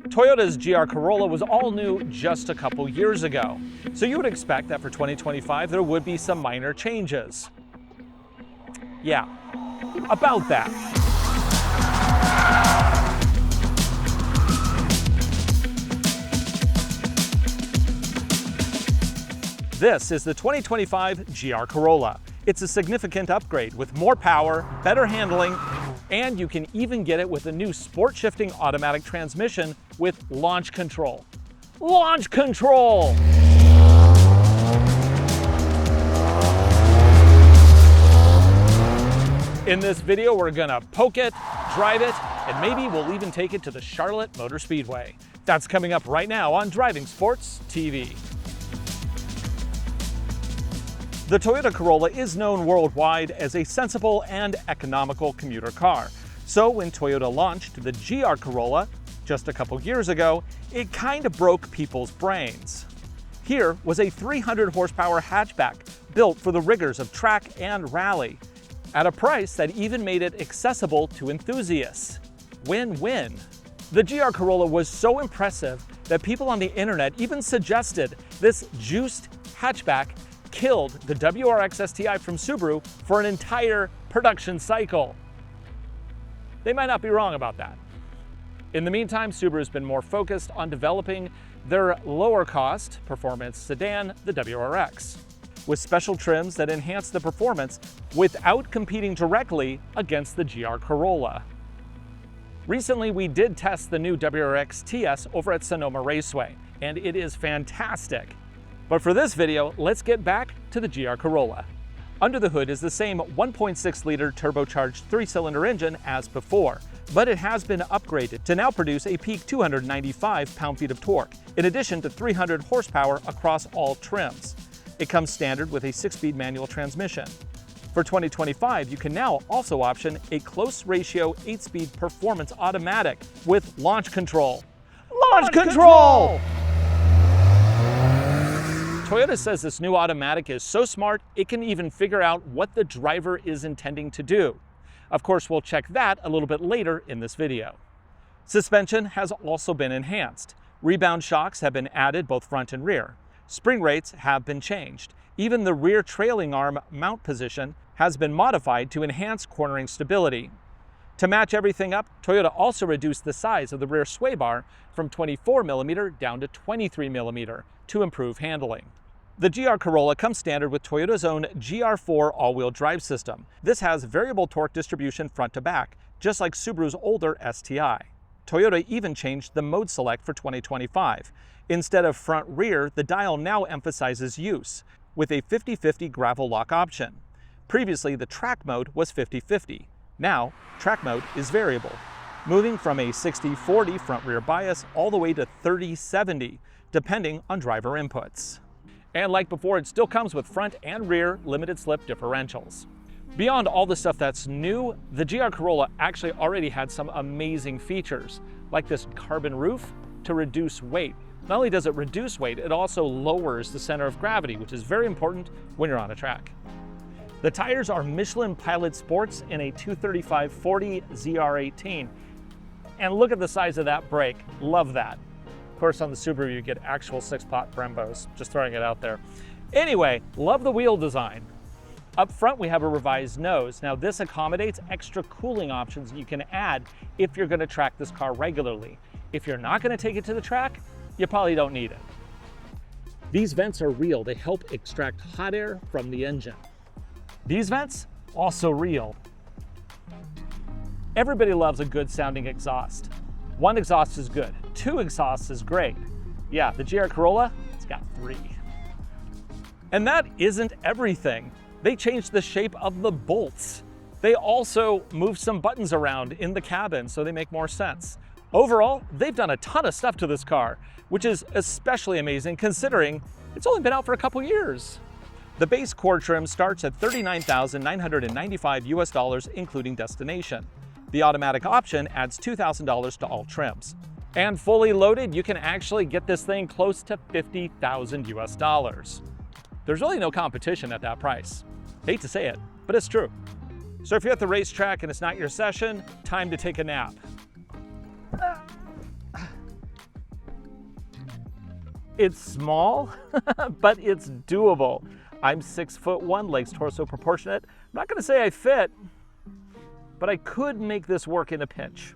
Toyota's GR Corolla was all new just a couple years ago, so you would expect that for 2025 there would be some minor changes. Yeah, about that. This is the 2025 GR Corolla. It's a significant upgrade with more power, better handling, and you can even get it with a new sport-shifting automatic transmission with launch control. Launch control! In this video, we're gonna poke it, drive it, and maybe we'll even take it to the Charlotte Motor Speedway. That's coming up right now on Driving Sports TV. The Toyota Corolla is known worldwide as a sensible and economical commuter car. So when Toyota launched the GR Corolla just a couple years ago, it kind of broke people's brains. Here was a 300 horsepower hatchback built for the rigors of track and rally, at a price that even made it accessible to enthusiasts. Win-win. The GR Corolla was so impressive that people on the internet even suggested this juiced hatchback killed the WRX STI from Subaru for an entire production cycle. They might not be wrong about that. In the meantime, Subaru's been more focused on developing their lower cost performance sedan, the WRX, with special trims that enhance the performance without competing directly against the GR Corolla. Recently, we did test the new WRX TS over at Sonoma Raceway, and it is fantastic. But for this video, let's get back to the GR Corolla. Under the hood is the same 1.6-liter turbocharged 3-cylinder engine as before, but it has been upgraded to now produce a peak 295 pound-feet of torque, in addition to 300 horsepower across all trims. It comes standard with a 6-speed manual transmission. For 2025, you can now also option a close ratio 8-speed performance automatic with launch control. Launch control! Toyota says this new automatic is so smart, it can even figure out what the driver is intending to do. Of course, we'll check that a little bit later in this video. Suspension has also been enhanced. Rebound shocks have been added both front and rear. Spring rates have been changed. Even the rear trailing arm mount position has been modified to enhance cornering stability. To match everything up, Toyota also reduced the size of the rear sway bar from 24mm down to 23mm to improve handling. The GR Corolla comes standard with Toyota's own GR4 all-wheel drive system. This has variable torque distribution front to back, just like Subaru's older STI. Toyota even changed the mode select for 2025. Instead of front-rear, the dial now emphasizes use, with a 50-50 gravel lock option. Previously, the track mode was 50-50. Now, track mode is variable, moving from a 60-40 front-rear bias all the way to 30-70, depending on driver inputs. And like before, it still comes with front and rear limited slip differentials. Beyond all the stuff that's new, the GR Corolla actually already had some amazing features, like this carbon roof to reduce weight. Not only does it reduce weight, it also lowers the center of gravity, which is very important when you're on a track. The tires are Michelin Pilot Sports in a 235/40 ZR18. And look at the size of that brake, love that. Of course, on the Subaru, you get actual 6-pot Brembos, just throwing it out there. Anyway, love the wheel design. Up front, we have a revised nose. Now, this accommodates extra cooling options you can add if you're gonna track this car regularly. If you're not gonna take it to the track, you probably don't need it. These vents are real. They help extract hot air from the engine. These vents, also real. Everybody loves a good sounding exhaust. One exhaust is good, 2 exhausts is great. Yeah, the GR Corolla, it's got 3. And that isn't everything. They changed the shape of the bolts. They also moved some buttons around in the cabin so they make more sense. Overall, they've done a ton of stuff to this car, which is especially amazing considering it's only been out for a couple years. The base core trim starts at $39,995 US, including destination. The automatic option adds $2,000 to all trims. And fully loaded, you can actually get this thing close to $50,000 US. There's really no competition at that price. Hate to say it, but it's true. So if you're at the racetrack and it's not your session, time to take a nap. It's small, but it's doable. I'm 6'1", legs torso proportionate. I'm not gonna say I fit, but I could make this work in a pinch.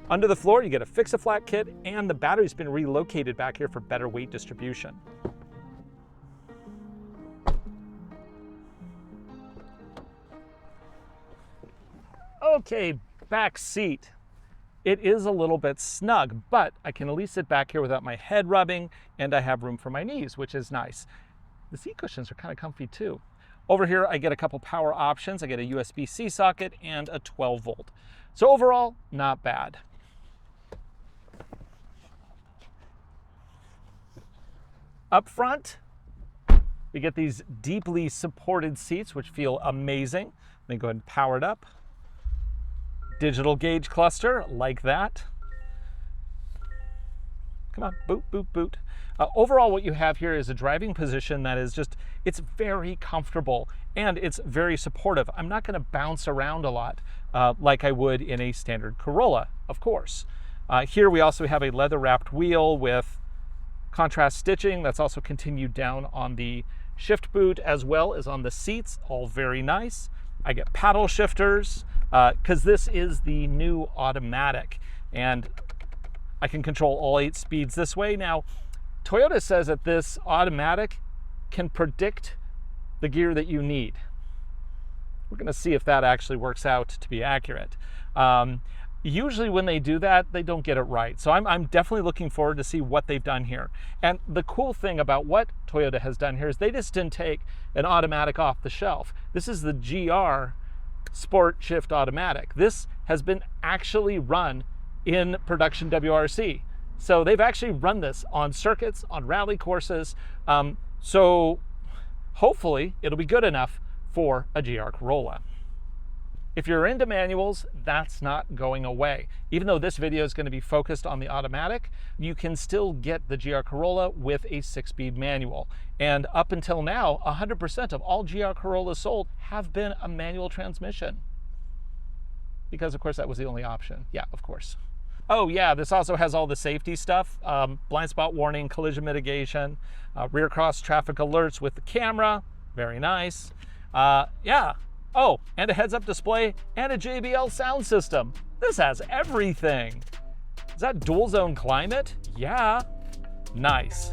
Under the floor, you get a fix-a-flat kit, and the battery's been relocated back here for better weight distribution. Okay, back seat. It is a little bit snug, but I can at least sit back here without my head rubbing, and I have room for my knees, which is nice. The seat cushions are kind of comfy too. Over here, I get a couple power options. I get a USB-C socket and a 12 volt. So overall, not bad. Up front, we get these deeply supported seats, which feel amazing. Let me go ahead and power it up. Digital gauge cluster, like that. Come on, boot, boot, boot. Overall, what you have here is a driving position that is just, it's very comfortable and it's very supportive. I'm not gonna bounce around a lot like I would in a standard Corolla, of course. Here we also have a leather wrapped wheel with contrast stitching that's also continued down on the shift boot as well as on the seats, all very nice. I get paddle shifters because this is the new automatic and I can control all 8 speeds this way. Now, Toyota says that this automatic can predict the gear that you need. We're gonna see if that actually works out to be accurate. Usually when they do that, they don't get it right. So I'm definitely looking forward to see what they've done here. And the cool thing about what Toyota has done here is they just didn't take an automatic off the shelf. This is the GR Sport Shift Automatic. This has been actually run in production WRC. So they've actually run this on circuits, on rally courses. So hopefully it'll be good enough for a GR Corolla. If you're into manuals, that's not going away. Even though this video is going to be focused on the automatic, you can still get the GR Corolla with a 6-speed manual. And up until now, 100% of all GR Corollas sold have been a manual transmission. Because of course that was the only option. Yeah, of course. Oh yeah, this also has all the safety stuff. Blind spot warning, collision mitigation, rear cross traffic alerts with the camera. Very nice. Yeah. Oh, and a heads-up display and a JBL sound system. This has everything. Is that dual zone climate? Yeah. Nice.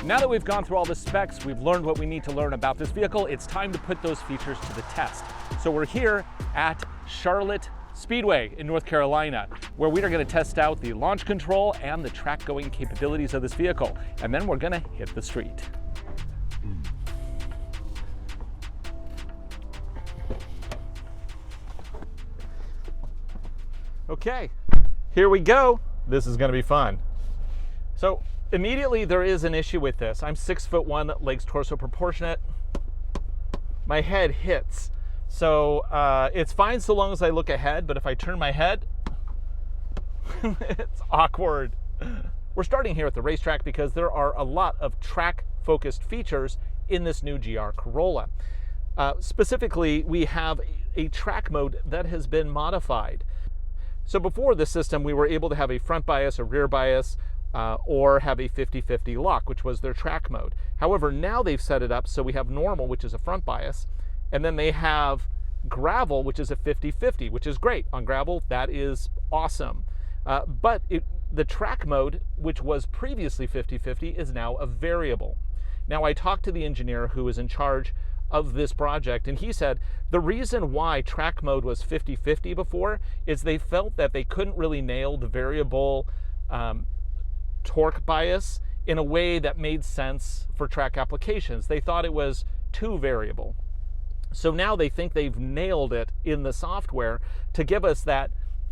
Now that we've gone through all the specs, we've learned what we need to learn about this vehicle, it's time to put those features to the test. So we're here at Charlotte Speedway in North Carolina, where we are going to test out the launch control and the track going capabilities of this vehicle. And then we're going to hit the street. Okay, here we go. This is going to be fun. So immediately there is an issue with this. I'm 6'1", legs torso proportionate. My head hits. So it's fine so long as I look ahead, but if I turn my head, it's awkward. We're starting here at the racetrack because there are a lot of track-focused features in this new GR Corolla. Specifically, we have a track mode that has been modified. So before this system, we were able to have a front bias, a rear bias, or have a 50-50 lock, which was their track mode. However, now they've set it up so we have normal, which is a front bias, and then they have gravel, which is a 50-50, which is great. On gravel, that is awesome. But the track mode, which was previously 50-50, is now a variable. Now, I talked to the engineer who is in charge of this project, and he said the reason why track mode was 50-50 before is they felt that they couldn't really nail the variable torque bias in a way that made sense for track applications. They thought it was too variable. So now they think they've nailed it in the software to give us that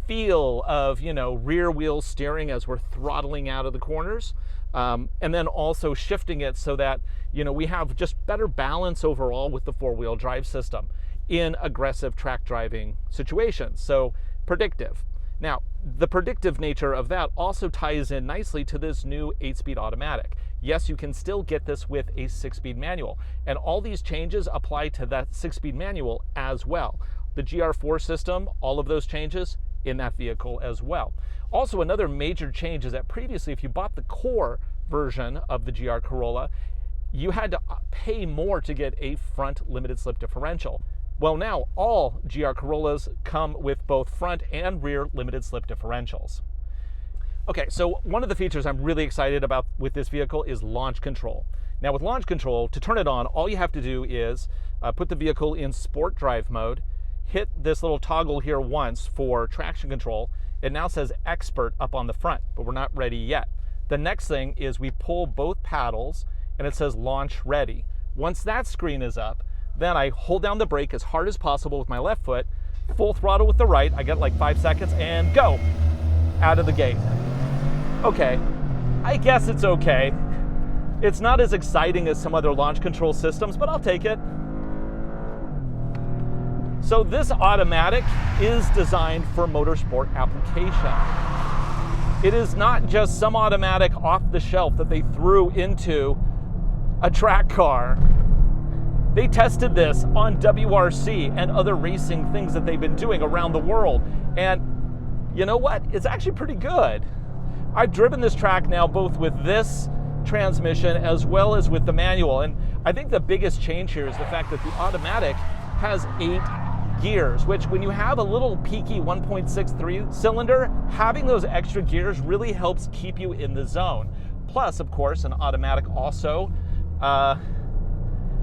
feel of, you know, rear wheel steering as we're throttling out of the corners, and then also shifting it so that, you know, we have just better balance overall with the four-wheel drive system in aggressive track driving situations. So predictive. Now, the predictive nature of that also ties in nicely to this new 8-speed automatic. Yes, you can still get this with a 6-speed manual, and all these changes apply to that 6-speed manual as well. the GR4 system, all of those changes in that vehicle as well. Also, another major change is that previously, if you bought the core version of the GR Corolla, you had to pay more to get a front limited slip differential. Well, now all GR Corollas come with both front and rear limited slip differentials. Okay, so one of the features I'm really excited about with this vehicle is launch control. Now with launch control, to turn it on, all you have to do is put the vehicle in sport drive mode, hit this little toggle here once for traction control. It now says expert up on the front, but we're not ready yet. The next thing is we pull both paddles and it says launch ready. Once that screen is up, then I hold down the brake as hard as possible with my left foot, full throttle with the right. I get like 5 seconds and go out of the gate. Okay, I guess it's okay. It's not as exciting as some other launch control systems, but I'll take it. So this automatic is designed for motorsport application. It is not just some automatic off the shelf that they threw into a track car. They tested this on WRC and other racing things that they've been doing around the world. And you know what? It's actually pretty good. I've driven this track now both with this transmission as well as with the manual. And I think the biggest change here is the fact that the automatic has 8 gears, which when you have a little peaky 1.63 cylinder, having those extra gears really helps keep you in the zone. Plus, of course, an automatic also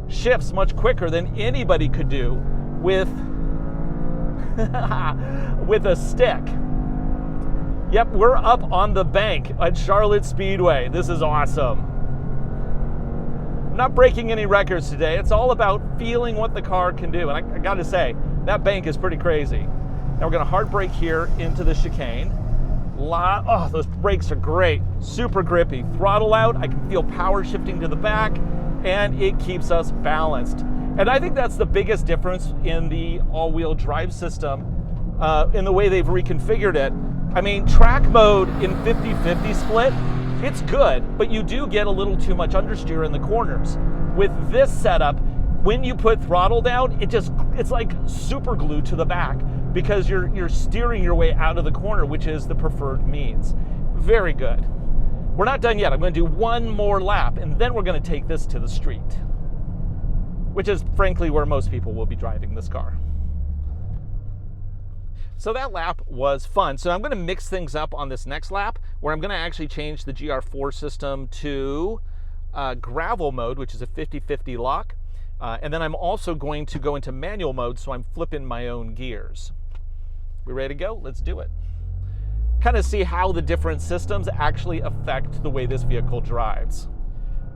shifts much quicker than anybody could do with with a stick. Yep, we're up on the bank at Charlotte Speedway. This is awesome. I'm not breaking any records today. It's all about feeling what the car can do. And I gotta say, that bank is pretty crazy. Now we're gonna hard brake here into the chicane. Oh, those brakes are great. Super grippy. Throttle out, I can feel power shifting to the back, and it keeps us balanced. And I think that's the biggest difference in the all-wheel drive system, in the way they've reconfigured it. I mean, track mode in 50-50 split, it's good, but you do get a little too much understeer in the corners. With this setup, when you put throttle down, it's like super glued to the back because you're steering your way out of the corner, which is the preferred means. Very good. We're not done yet. I'm going to do one more lap, and then we're going to take this to the street, which is frankly where most people will be driving this car. So that lap was fun. So I'm going to mix things up on this next lap, where I'm going to actually change the GR4 system to gravel mode, which is a 50-50 lock. And then I'm also going to go into manual mode, so I'm flipping my own gears. We ready to go? Let's do it. Kind of see how the different systems actually affect the way this vehicle drives.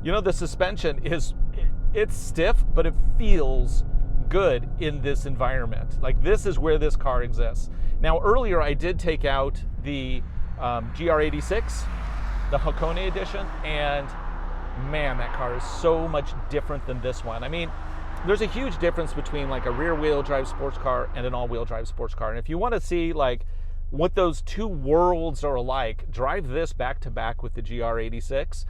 You know, the suspension it's stiff, but it feels good in this environment. Like, this is where this car exists. Now, earlier I did take out the GR86, the Hakone edition, and man, that car is so much different than this one. I mean, there's a huge difference between like a rear-wheel drive sports car and an all-wheel drive sports car. And if you want to see like what those two worlds are like, drive this back to back with the GR86.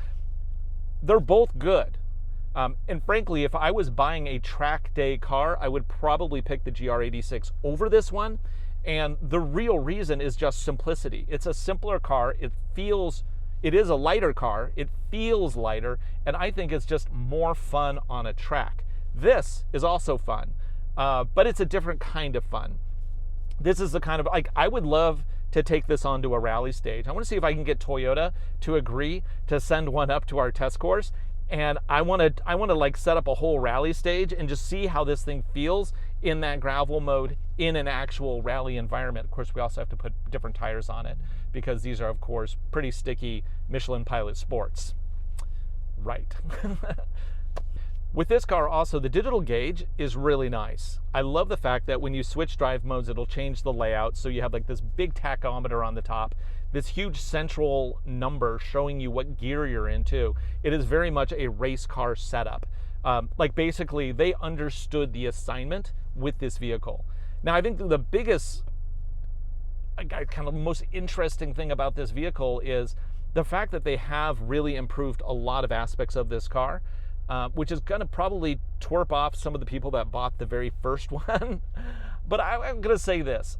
They're both good. And frankly, if I was buying a track day car, I would probably pick the GR86 over this one. And the real reason is just simplicity. It's a simpler car. It is a lighter car. It feels lighter. And I think it's just more fun on a track. This is also fun, but it's a different kind of fun. This is the kind of, like, I would love to take this onto a rally stage. I want to see if I can get Toyota to agree to send one up to our test course. And I want to like set up a whole rally stage and just see how this thing feels in that gravel mode in an actual rally environment. Of course, we also have to put different tires on it because these are, of course, pretty sticky Michelin Pilot Sports. Right. With this car also, the digital gauge is really nice. I love the fact that when you switch drive modes, it'll change the layout. So you have like this big tachometer on the top, this huge central number showing you what gear you're into. It is very much a race car setup. Like basically they understood the assignment with this vehicle. Now I think the biggest, kind of most interesting thing about this vehicle is the fact that they have really improved a lot of aspects of this car. Which is going to probably twerp off some of the people that bought the very first one. But I'm gonna say this,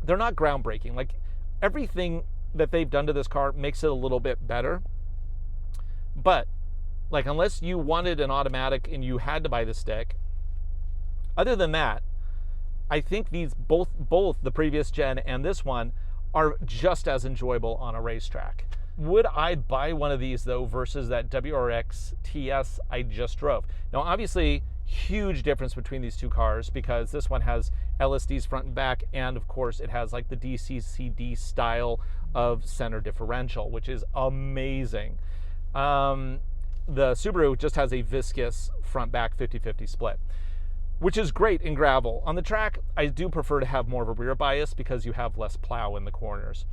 they're not groundbreaking. Like, everything that they've done to this car makes it a little bit better. But, like, unless you wanted an automatic and you had to buy the stick, other than that, I think these both the previous gen and this one are just as enjoyable on a racetrack. Would I buy one of these though versus that WRX TS I just drove? Now obviously, huge difference between these two cars because this one has LSDs front and back, and of course it has like the DCCD style of center differential, which is amazing. The Subaru just has a viscous front back 50-50 split, which is great in gravel. On the track, I do prefer to have more of a rear bias because you have less plow in the corners.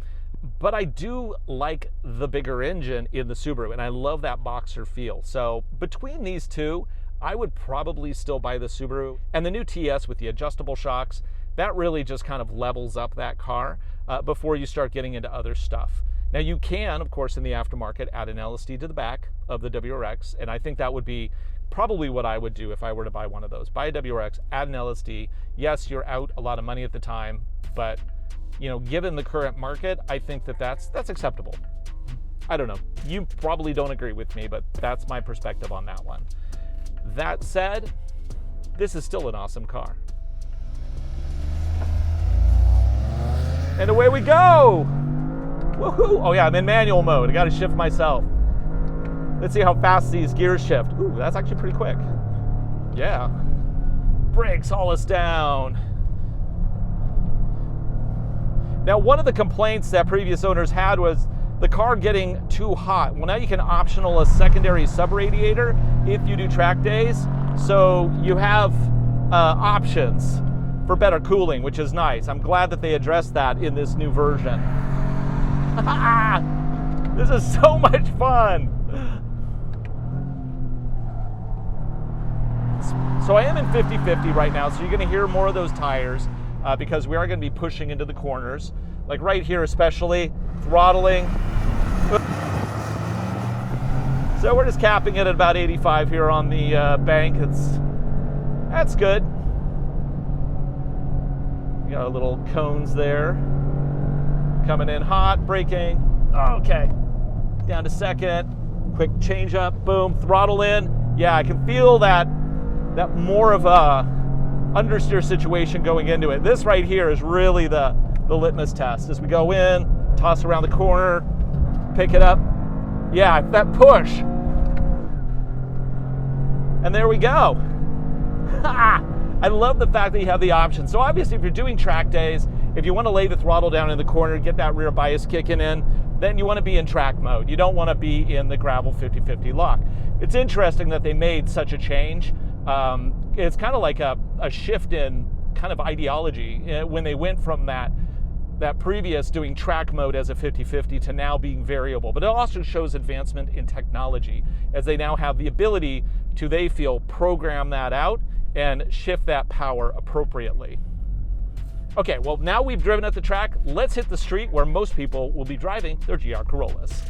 But I do like the bigger engine in the Subaru, and I love that boxer feel. So between these two, I would probably still buy the Subaru. And the new TS with the adjustable shocks, that really just kind of levels up that car before you start getting into other stuff. Now you can, of course, in the aftermarket, add an LSD to the back of the WRX, and I think that would be probably what I would do if I were to buy one of those. Buy a WRX, add an LSD. Yes, you're out a lot of money at the time, but you know, given the current market, I think that that's acceptable. I don't know. You probably don't agree with me, but that's my perspective on that one. That said, this is still an awesome car. And away we go! Woohoo! Oh yeah, I'm in manual mode. I gotta shift myself. Let's see how fast these gears shift. Ooh, that's actually pretty quick. Yeah. Brakes haul us down. Now, one of the complaints that previous owners had was the car getting too hot. Well, now you can optional a secondary sub-radiator if you do track days. So you have options for better cooling, which is nice. I'm glad that they addressed that in this new version. This is so much fun. So I am in 50-50 right now, so you're gonna hear more of those tires because we are gonna be pushing into the corners. Like right here especially, throttling. So we're just capping it at about 85 here on the bank. That's good. We got our little cones there. Coming in hot, braking. Okay, down to second. Quick change up, boom, throttle in. Yeah, I can feel that more of a understeer situation going into it. This right here is really the litmus test. As we go in, toss around the corner, pick it up. Yeah, that push. And there we go. I love the fact that you have the option. So obviously if you're doing track days, if you want to lay the throttle down in the corner, get that rear bias kicking in, then you want to be in track mode. You don't want to be in the gravel 50-50 lock. It's interesting that they made such a change. It's kind of like a shift in kind of ideology when they went from that previous doing track mode as a 50-50 to now being variable. But it also shows advancement in technology as they now have the ability to, they feel, program that out and shift that power appropriately. Okay, well now we've driven at the track, let's hit the street where most people will be driving their GR Corollas.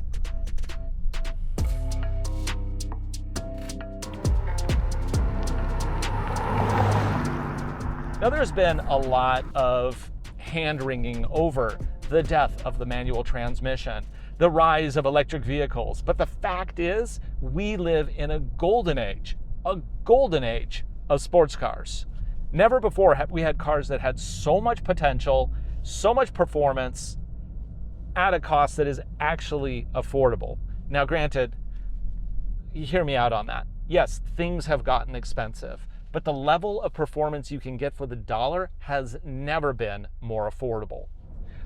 Now there's been a lot of hand-wringing over the death of the manual transmission, the rise of electric vehicles, but the fact is we live in a golden age of sports cars. Never before have we had cars that had so much potential, so much performance at a cost that is actually affordable. Now granted, you hear me out on that. Yes, things have gotten expensive, but the level of performance you can get for the dollar has never been more affordable.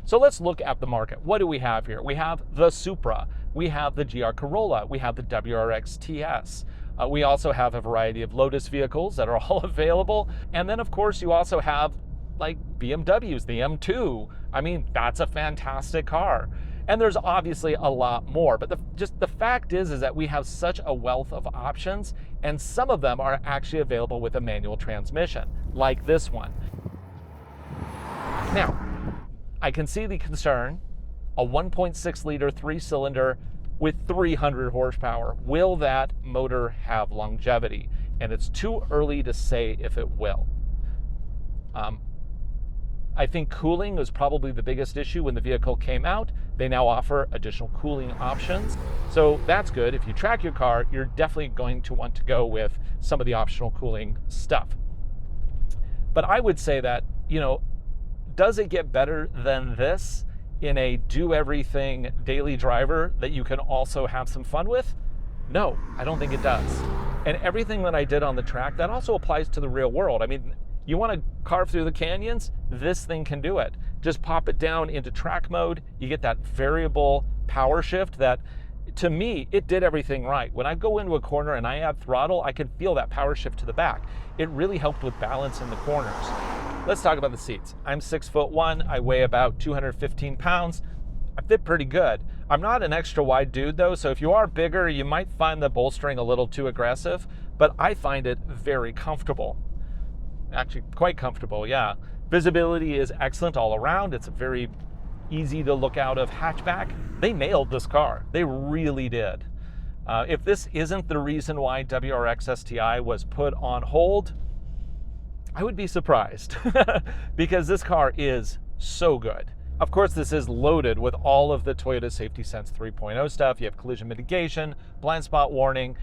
So let's look at the market. What do we have here? We have the Supra, we have the GR Corolla, we have the WRX TS. We also have a variety of Lotus vehicles that are all available. And then of course you also have like BMWs, the M2. I mean, that's a fantastic car. And there's obviously a lot more, but just the fact is that we have such a wealth of options, and some of them are actually available with a manual transmission, like this one. Now, I can see the concern, a 1.6 liter 3-cylinder with 300 horsepower. Will that motor have longevity? And it's too early to say if it will. I think cooling was probably the biggest issue when the vehicle came out. They now offer additional cooling options. So that's good. If you track your car, you're definitely going to want to go with some of the optional cooling stuff. But I would say that, does it get better than this in a do-everything daily driver that you can also have some fun with? No, I don't think it does. And everything that I did on the track, that also applies to the real world. I mean, you want to carve through the canyons? This thing can do it. Just pop it down into track mode. You get that variable power shift that, to me, it did everything right. When I go into a corner and I add throttle, I can feel that power shift to the back. It really helped with balance in the corners. Let's talk about the seats. I'm 6'1", I weigh about 215 pounds. I fit pretty good. I'm not an extra wide dude though, so if you are bigger, you might find the bolstering a little too aggressive, but I find it very comfortable. Actually, quite comfortable, yeah. Visibility is excellent all around. It's a very easy to look out of hatchback. They nailed this car. They really did. If this isn't the reason why WRX STI was put on hold, I would be surprised because this car is so good. Of course, this is loaded with all of the Toyota Safety Sense 3.0 stuff. You have collision mitigation, blind spot warning.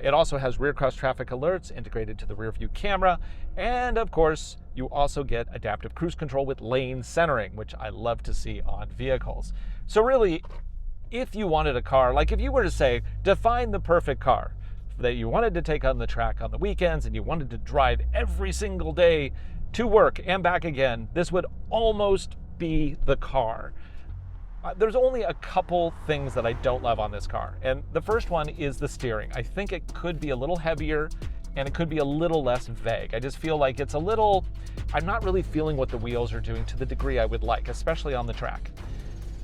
It also has rear cross traffic alerts integrated to the rear view camera. And of course, you also get adaptive cruise control with lane centering, which I love to see on vehicles. So really, if you wanted a car, like if you were to say, define the perfect car that you wanted to take on the track on the weekends and you wanted to drive every single day to work and back again, this would almost be the car. There's only a couple things that I don't love on this car. And the first one is the steering. I think it could be a little heavier and it could be a little less vague. I just feel like it's a little, I'm not really feeling what the wheels are doing to the degree I would like, especially on the track.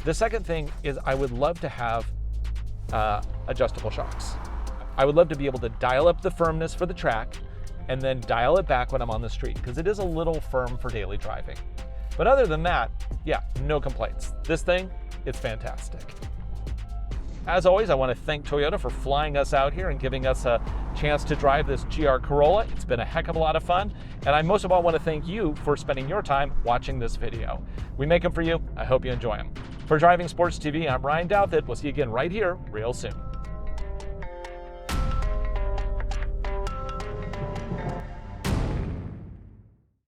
The second thing is I would love to have adjustable shocks. I would love to be able to dial up the firmness for the track and then dial it back when I'm on the street, because it is a little firm for daily driving. But other than that, yeah, no complaints. This thing, it's fantastic. As always, I want to thank Toyota for flying us out here and giving us a chance to drive this GR Corolla. It's been a heck of a lot of fun. And I most of all want to thank you for spending your time watching this video. We make them for you. I hope you enjoy them. For Driving Sports TV, I'm Ryan Douthit. We'll see you again right here real soon.